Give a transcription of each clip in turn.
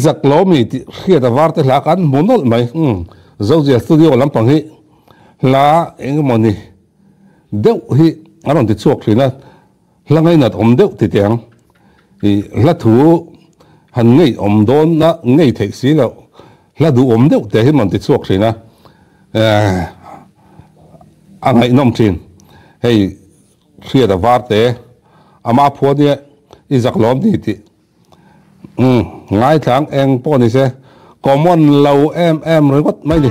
Isaac Lomi Hriata Varte la kan monol mai Zosia studio lampang hi la engmoni deuh hi aron ti chuak thina hlangai nat om deuh ti tiang I la thu han ngei om don na ngei thei si lo la du om deuh te hi man ti chuak thina angai nom thin hei Hriata Varte ama phuania Isaac Lomi ti ngay tháng em po ni se common lâu em rồi quất mấy đi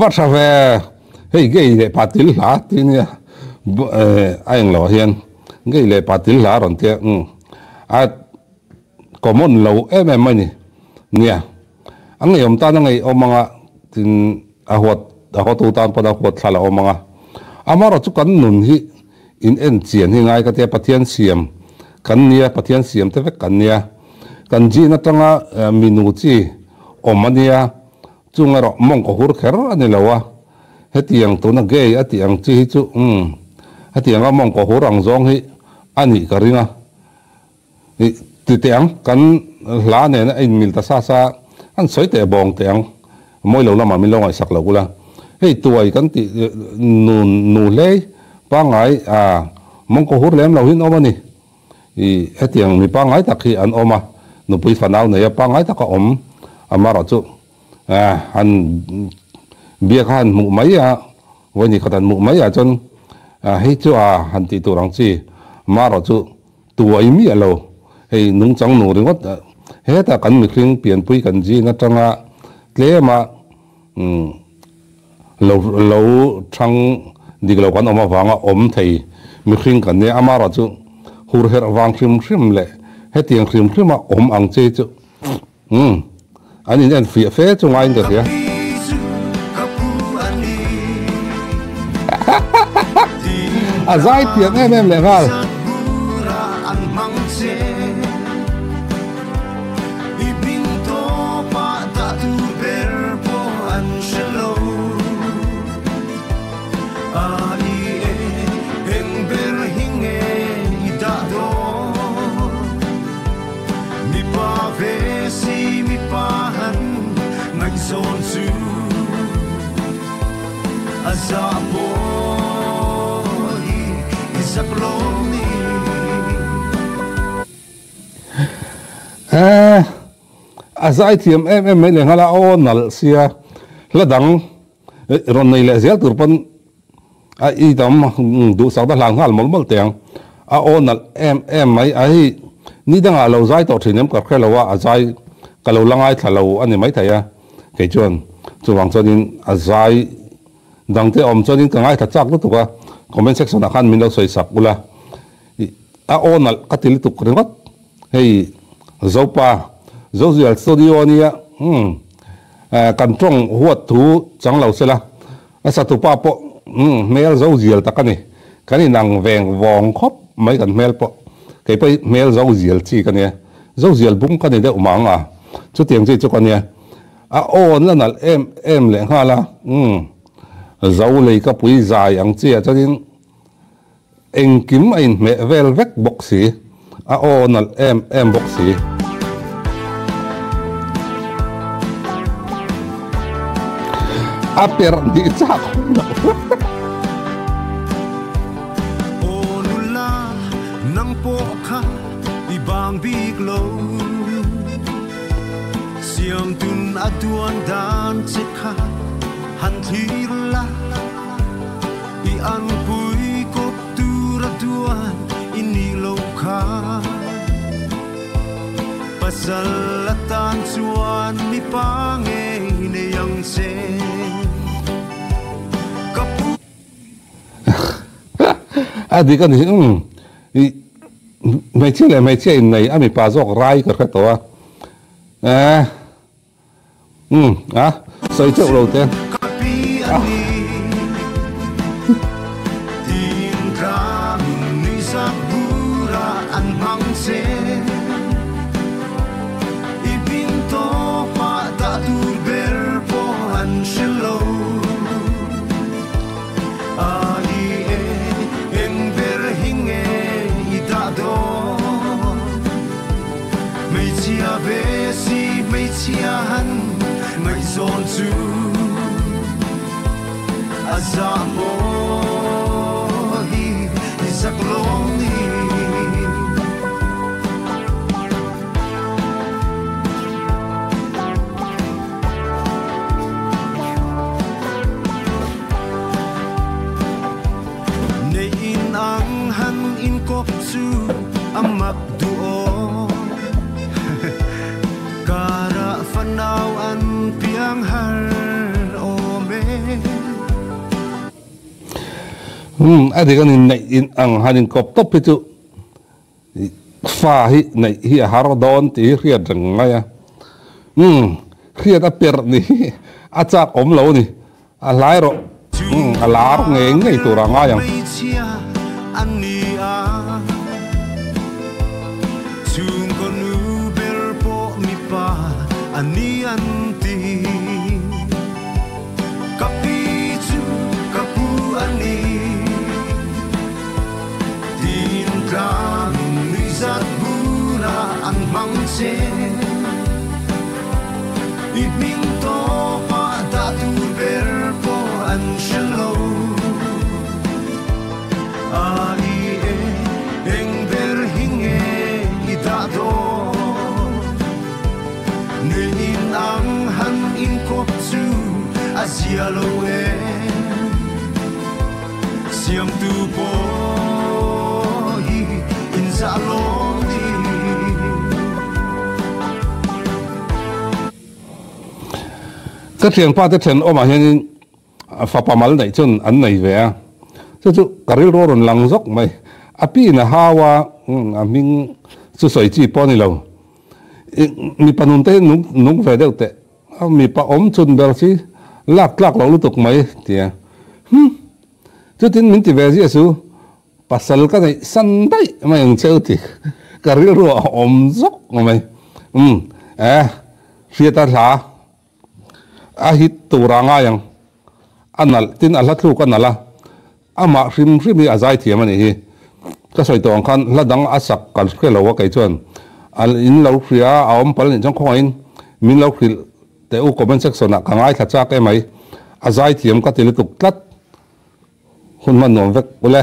vắt ra về hey cái lệ patil lá thì nè anh lo hiền cái lệ patil lá rồi thế common lâu em mấy nè anh ấy ta ngay ông mga tin ahot tu tan pada ahot thala ông mga amaro chu kan nun hi in en chian hi ngai ka te pathian siam kan nia pathian siam te vek kan nia kan ji na tanga minu chi omania chunga ro mong ko hur kher ani lawa hetiang to na ge atiang chi chu atiang mong ko hurang zong hi ani karinga ti tiang kan la ne na in mil ta sa an soi te bong tiang moi lo lama min lo ngai sak lo kula hei tuai kan ti nu le pa ngai mong ko hur lem lo hin omani I hetiang mi pa ngai takhi an oma nu pui fanau ne pa ngai ta ka om amaro chu han bia khan mu mai voi ni khatan mu mai chon hei chu han ti tu rang chi maro chu tuai mi alo hei nung chang nu ringot he ta kan mi khring pian pui kan ji na tanga tlema lo thang diglo kan oma wanga om thei mi khring kan ne amaro chu hur her wang khrim le he tiang khrim om ang che chu anh nên phía phế trong anh được kìa dai tiếng em lại vào Azai tiêm em mấy lần hala on nal sia la dang ron nei le zel turpan I dam du sa da lang hal mol tiang on nal em mấy ai ni dang a lo zai to thinem ka khelawa azai ka lo langai thalo ani mai thaya ke chuan chuwang chonin azai dang te om chonin ka ngai tha chak tu ka comment section akhan min lo soi sak ula on nal katil tu kringot hey zopa Zosia studio nia kan trong huat thu chang lo sela asa tu pa po mel Zosia takani kani nang veng wong khop mai kan mel po kai pai mel Zosia chi kania Zosia bung kani de umanga chu tiang chi chu kania on la nal em le hala zo le ka pui zai ang chi chanin eng kim ain me vel vek boxi on nal em boxi aper di chak onula nang po kha ibang biglo siam tun aduan dan chekha han thirla I an pui ko tur aduan ini lo kha pasalatan chuan mi pange ne yang se di kan mấy chiếc này anh mình bao giờ rai cái đó soi chỗ đầu tiên ngày giòn chú azamo hi zakloni nei in ang han in kop chu amak duo Fanau an piang har ome adi kan in ang hanin kop top itu fa hi nei hi har don ti riat rang ya riat a per ni a chak om lo ni a lai ro a lar nge ngai tu ra nga yang ani anti kapichu kapu ani tin kang nizat bura an mangche ibing to pa da tu ber po an shlo ai eng ber hinge idado Nin ang han in kop chu Asia loe Siam tu po hi in za long ni cái chuyện pa cái chuyện ôm mà hiện pha pa mal này chun anh này về chứ chứ cái rêu rồi lăng dốc mày api na hawa mình chú soi chỉ po ni lâu mi panun te nung về đâu te mi pa om chun bel si lak lo lu tuk mai tia chu tin min ti ve ji su pasal ka nei san dai mai ang cheu ti ka ri ro om zok mai Hriata la a hit tu ranga yang anal tin ala thu ka nala ama rim mi azai ti mani hi ka soi tong khan ladang asak kal khelo wa kai chuan al in lo khria aom pal ni jong khoin min lo khil te u comment section a kangai thacha ke mai azai thiam ka til tuk tlat hun man nom vek ule